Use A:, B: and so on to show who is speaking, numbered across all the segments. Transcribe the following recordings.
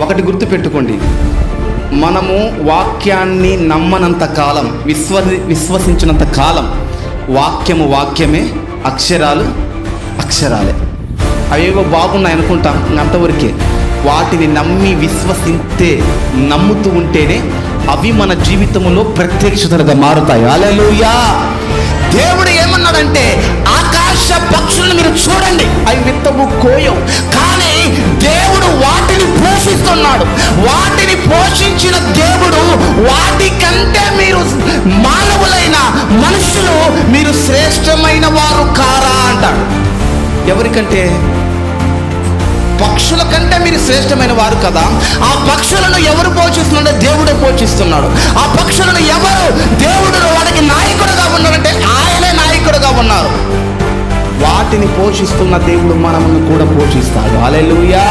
A: ఒకటి గుర్తుపెట్టుకోండి, మనము వాక్యాన్ని నమ్మనంత కాలం, విశ్వసించినంత కాలం వాక్యమే, అక్షరాలు అక్షరాలే. అవేవో బాగున్నాయి అనుకుంటాం, అంతవరకే. వాటిని నమ్మి నమ్ముతూ ఉంటేనే అవి మన జీవితంలో ప్రత్యక్షతలుగా మారుతాయి. హల్లెలూయా. దేవుడు ఏమన్నాడంటే, ఆకాశ పక్షులను మీరు చూడండి, అవి విత్తవు కోయవు, కానీ దేవుడు వాటిని పోషిస్తున్నాడు. వాటిని పోషించిన దేవుడు వాటికంటే మీరు మానవులైన మనుషులు మీరు శ్రేష్టమైన వారు కారా అంటాడు. ఎవరికంటే? పక్షుల కంటే మీరు శ్రేష్టమైన వారు కదా. ఆ పక్షులను ఎవరు పోషిస్తున్నాడో దేవుడు పోషిస్తున్నాడు. ఆ పక్షులను ఎవరు దేవుడు వాడికి నాయకుడుగా ఉన్నాడంటే ఆయనే నాయకుడుగా ఉన్నారు. వాటిని పోషిస్తున్న దేవుడు మనల్ని కూడా పోషిస్తాడు. హల్లెలూయా.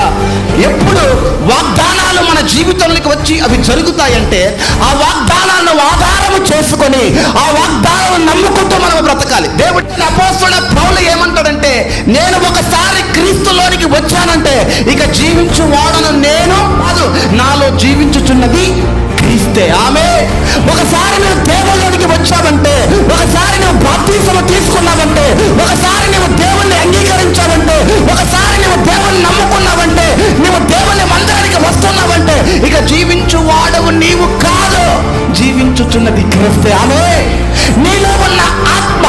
A: ఎప్పుడు వాగ్దానాలు మన జీవితంలోకి వచ్చి అవి జరుగుతాయంటే ఆ వాగ్దానాలను ఆధారము చేసుకొని ఆ వాగ్దానాలను నమ్ముకుంటూ మనం బ్రతకాలి. దేవుడు అపోస్తలుడైన పౌలు ఏమంటాడంటే, నేను ఒకసారి క్రీస్తులోనికి వచ్చానంటే ఇక జీవించు వాడను నేను కాదు, నాలో జీవించుచున్నది క్రీస్తే. ఆమేన్. ఒకసారి నువ్వు దేవుళ్ళలోనికి వచ్చావంటే, ఒకసారి నువ్వు బాప్తిస్మం తీసుకున్నావంటే, ఒకసారి నువ్వు దేవుణ్ణి అంగీకరించావంటే, ఒకసారి నువ్వు దేవుణ్ణి నమ్ముకున్నావంటే, నువ్వు దేవుని మందిరానికి వస్తున్నావంటే ఇక జీవించు వాడవు నీవు కాదు, జీవించుచున్నది క్రీస్తే. ఆమేన్. నీలో ఉన్న ఆత్మ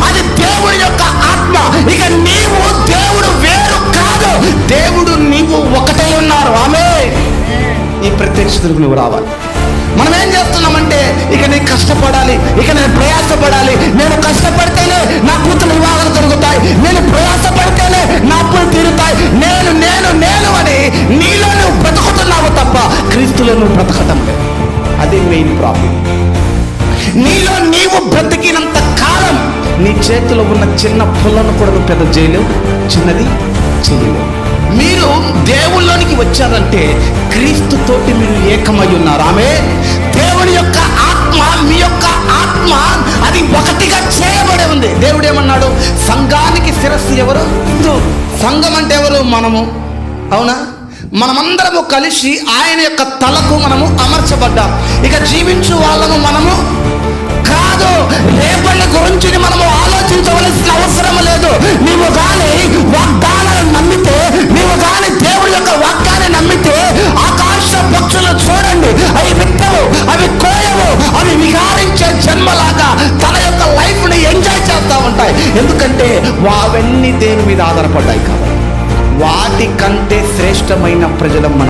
A: అది దేవుడి యొక్క ఆత్మ. ఇక నీవు దేవుడు వేరు కాదు, దేవుడు నీవు ఒకటే ఉన్నారు. ఆమేన్. ఈ ప్రత్యక్షతకు నువ్వు రావాలి. మనం ఏం చేస్తున్నామంటే, ఇక నేను కష్టపడాలి, ఇక నేను ప్రయాసపడాలి, నేను కష్టపడితేనే నా కూతురు వివాహాలు జరుగుతాయి, నేను ప్రయాసపడితేనే నా అప్పులు తీరుతాయి, నేను నేను నేను అని నీలో నువ్వు బ్రతుకుతున్నావు తప్ప క్రీస్తులో నువ్వు బ్రతకటం లేదు. అదే మెయిన్ ప్రాబ్లం. నీలో నీవు బ్రతికినంత కాలం నీ చేతిలో ఉన్న చిన్న పుల్లను కూడా నువ్వు పెద్ద చేయలేవు, చిన్నది చేయలేవు. మీరు దేవుళ్ళలోనికి వచ్చారంటే క్రీస్తుతోటి మీరు ఏకమై ఉన్నారు. ఆమె దేవుని యొక్క ఆత్మ, మీ యొక్క ఆత్మ అది ఒకటిగా చేయబడి ఉంది. దేవుడు ఏమన్నాడు? సంఘానికి శిరస్సు ఎవరు? సంఘం అంటే ఎవరు? మనము. అవునా? మనమందరము కలిసి ఆయన యొక్క తలకు మనము అమర్చబడ్డాం. ఇక జీవించు వాళ్ళము మనము కాదు. రేపటి గురించి మనము ఆలోచించవలసిన అవసరం లేదు. నీవు కానీ వాగ్దానాలను నమ్మితే, నీవు కానీ దేవుడి యొక్క వాక్యాన్ని నమ్మితే, ఆకాశ పక్షులు చూడండి, అవి విత్తవు, అవి కోయవు, అవి విహారించే జన్మలాగా తన యొక్క లైఫ్ ని ఎంజాయ్ చేస్తూ ఉంటాయి. ఎందుకంటే అవన్నీ దేని మీద ఆధారపడ్డాయి కాబట్టి. వాటి కంటే శ్రేష్టమైన ప్రజలు